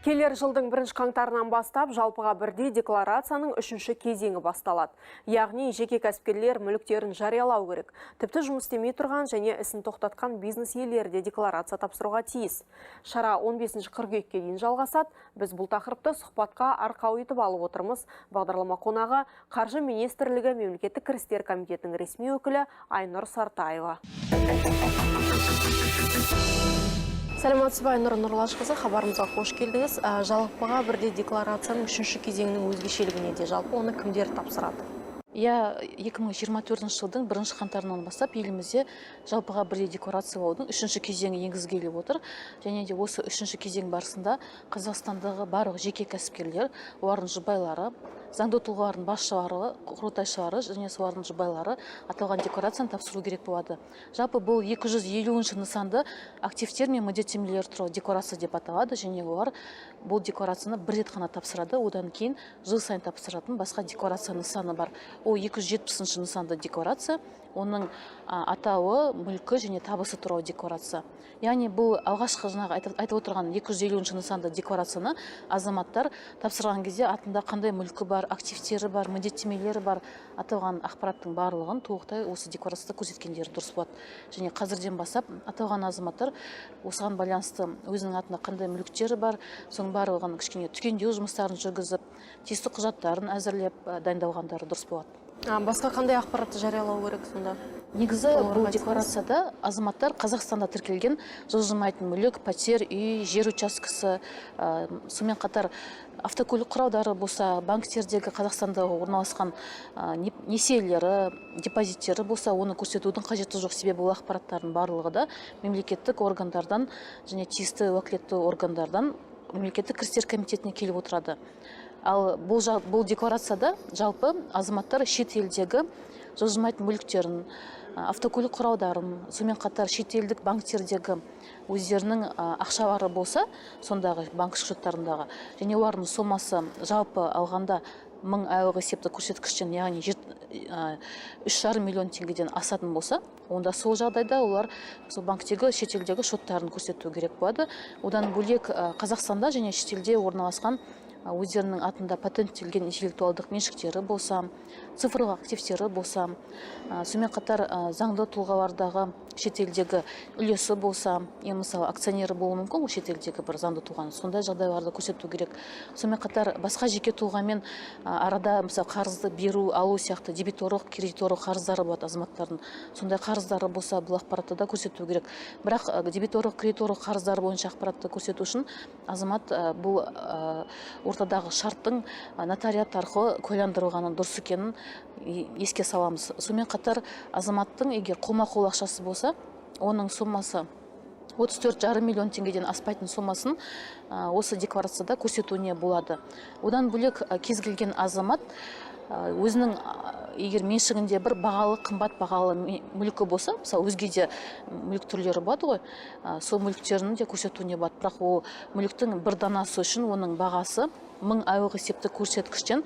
Келер жылдың 1-қаңтарынан бастап жалпыға бірдей декларацияның 3-ші кезеңі басталады. Яғни жеке кәсіпкерлер мүліктерін жариялау керек. Тіпті жұмыс істемей тұрған және ісін тоқтатқан бизнес иелері де декларация тапсыруға тиіс. Шара 15 қыркүйекке дейін жалғасады. Біз бұл тақырыпты сұхбатқа арқау етіп алып отырмыз. Бағдарлама қонағы Қаржы министрлігі Мемлекеттік кірістер комитетінің ресми өкілі Айнұр Сартаева. Сәлеметсіз бе, Айнұр Нұрлашқызы, хабарымызға қош келдіңіз. Жалпыға бірдей декларацияның 3-ші кезеңінің өзгешелігіне де жалпы оны кімдер тапсырады? 2024 жылдың 1-ші қаңтарынан бастап елімізде жалпыға бірдей декларация болудың 3-ші кезеңі енгізілгелі отыр. Және де осы 3-ші кезең барысында Қазақстандағы барлық жеке кәсіпкерлер, олардың жұбайлары, заңды тұлғалардың басшылары, құрылтайшылары және солардың жұбайлары аталған декларацияны тапсыру керек болады. Жалпы бұл 250-ші нысанды активтер мен міндеттемелер туралы декларация деп аталады, және олар бұл декларацияны бір рет қана тапсырады, одан кейін жыл сайын тапсыратын басқа декларация нысаны бар. Ол 270-ші нысанды декларация, оның атауы, мүлкі және табысы туралы декларация. Яғни бұл алғашқы жаңағы айтып отырған 250-ші нысанды декларацияны азаматтар тапсырған кезде атында қандай мүлкі бар, активтері бар, міндеттемелері бар, аталған ақпараттың барлығын толықтай осы декларацияда көрсеткендері дұрыс болады. Және қазірден бастап аталған азаматтар осыған байланысты өзінің атында қандай мүліктері бар, соның барлығын кішкене түгендеу жұмыстарын жүргізіп, тиісті құжаттарын әзірлеп дайындалғандары дұрыс болады. Басқа қандай ақпаратты жариялау керек сонда? Негізі бұл декларацияда азаматтар Қазақстанда тіркелген жылжымайтын мүлік, пәтер, үй, жер учаскесі, сонымен қатар автокөлік құралдары болса, банктердегі Қазақстанда орналасқан несиелері, депозиттері болса, оны көрсетудің қажеті жоқ. Себебі бұл ақпараттардың барлығы да мемлекеттік органдардан және тиісті уәкілетті органдардан Мемлекеттік кірістер комитетіне келіп отырады. Ал бұл декларацияда жалпы азаматтар шет елдегі жылжымайтын мүліктерін, автокөлік құралдарын, сонымен қатар шет елдік банктердегі өздерінің ақшалары болса, сондағы банк шоттарындағы, және олардың сомасы жалпы алғанда 1000 айлық есепті көрсеткіштен, яғни 3,5 миллион теңгеден асатын болса, онда сол жағдайда олар сол банктегі шетелдегі шоттарын көрсету керек болады. Одан бөлек Қазақстанда және шетелде орналасқан өздерінің атында патенттелген интеллектуалдық меншіктері болса, цифрлық активтері болса, сонымен қатар заңды тұлғалардағы шетелдегі үлесі болса, мысалы акционері болуы мүмкін, шетелдегі бір заңды тұлғаны, сондай жағдайларды көрсету керек. Сонымен қатар басқа жеке тұлғамен арада мысалы қарызды беру, алу сияқты дебиторлық, кредиторлық қарыздары болады азаматтардың. Сондай қарыздары болса, бұл ақпаратты да көрсету керек. Бірақ дебиторлық, кредиторлық қарыздары бойынша ақпаратты көрсету үшін азамат бұл ортадағы шарттың нотариат арқылы куәландырылғанын дұрыс екенін еске саламыз. Сонымен қатар азаматтың егер қолма-қол ақшасы болса, оның сомасы 34,5 миллион теңгеден аспайтын сомасын осы декларацияда көрсетуіне болады. Одан бөлек кез келген азамат өзінің егер меншігінде бір бағалы, қымбат бағалы мүлкі болса, мысалы өзге де мүлік түрлері болады ғой, сол мүліктерін де көрсетуіне болады. Бірақ ол мүліктің бір данасы үшін оның бағасы 1000 айлық есепті көрсеткіштен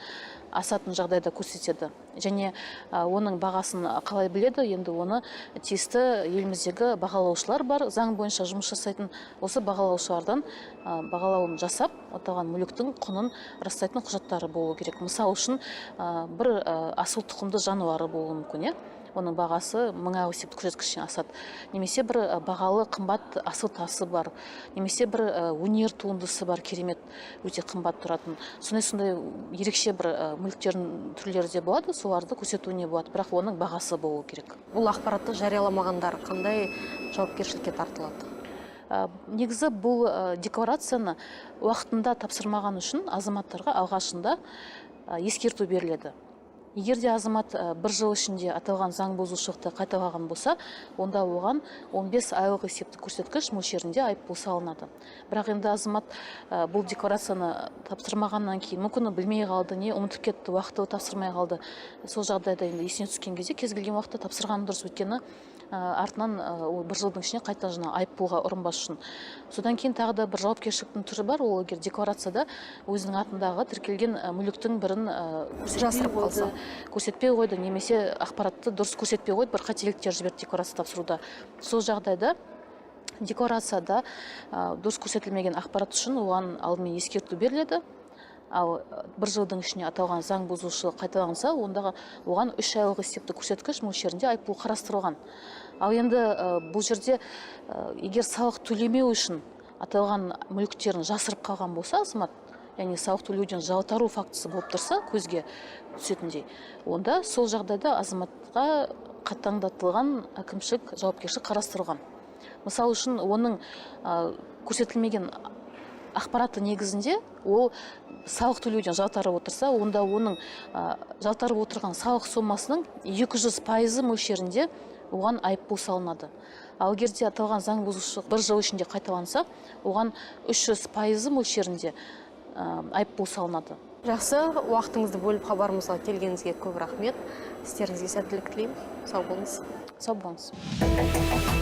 асатын жағдайда көрсетеді. Және оның бағасын қалай біледі? Енді оны тиісті еліміздегі бағалаушылар бар, заң бойынша жұмыс жасайтын, осы бағалаушылардан бағалауын жасап, аталған мүліктің құнын растайтын құжаттары болуы керек. Мысалы үшін бір асыл тұқымды жануары болуы мүмкін, оның бағасы 1000 айлық есептік көрсеткіштен асады. Немесе бір бағалы қымбат асыл тасы бар, немесе бір өнер туындысы бар, керемет, өте қымбат тұратын. Сондай ерекше бір мүліктердің түрлері де болады, соларды көрсетуіне болады, бірақ оның бағасы болуы керек. Бұл ақпаратты жарияламағандар қандай жауапкершілікке тартылады? Негізі бұл декларацияны уақытында тапсырмаған үшін азаматтарға алғашында ескерту беріледі. Егер де азамат бір жыл ішінде аталған заң бұзушылықты қайталаған болса, онда оған 15 айлық есептік көрсеткіш мөлшерінде айыппұл салынады. Бірақ енді азамат бұл декларацияны тапсырмағаннан кейін мүмкін білмей қалды, не ұмытып кетті, уақытылы тапсырмай қалды. Сол жағдайда енді есіне түскен кезде кез келген уақытта тапсырғаны дұрыс, өйткені артынан бір жылдың ішіне қайта айыппұлға ұрынбас үшін. Содан кейін тағы да бір жауапкершіліктің түрі бар, ол егер декларацияда өзінің атындағы тіркелген мүліктің бірін көрсетпей қойды, немесе ақпаратты дұрыс көрсетпей қойды, бір қателіктер жіберді декларация тапсыруда. Сол жағдайда декларацияда дұрыс көрсетілмеген ақпарат үшін оған алдымен ескерту беріледі. Ал бір жылдың ішіне аталған заң бұзушылық қайталанса, ондағы оған 3 айлық есептік көрсеткіш мөлшерінде айыппұл қарастырылған. Ал енді бұл жерде егер салық төлемеу үшін аталған мүліктерін жасырып қалған болса, азамат, яғни салық төлеуден жалтару фактісі болып тұрса, көзге түсетіндей, онда сол жағдайда азаматқа қатаңдатылған әкімшілік жауапкершілік қарастырылған. Мысалы үшін оның көрсетілмеген ақпараты негізінде ол салық төлеуден жалтарып отырса, онда оның жалтарып отырған салық сомасының 200% мөлшерінде оған айыппұл салынады. Ал егерде аталған заң бұзушылық бір жыл ішінде қайталанса, оған 300% мөлшерінде айыппұл салынады. Жақсы, уақытыңызды бөліп хабарымызға келгеніңізге көп рахмет. Істеріңізге сәттілік тілеймін. Сау болыңыз. Сау болыңыз.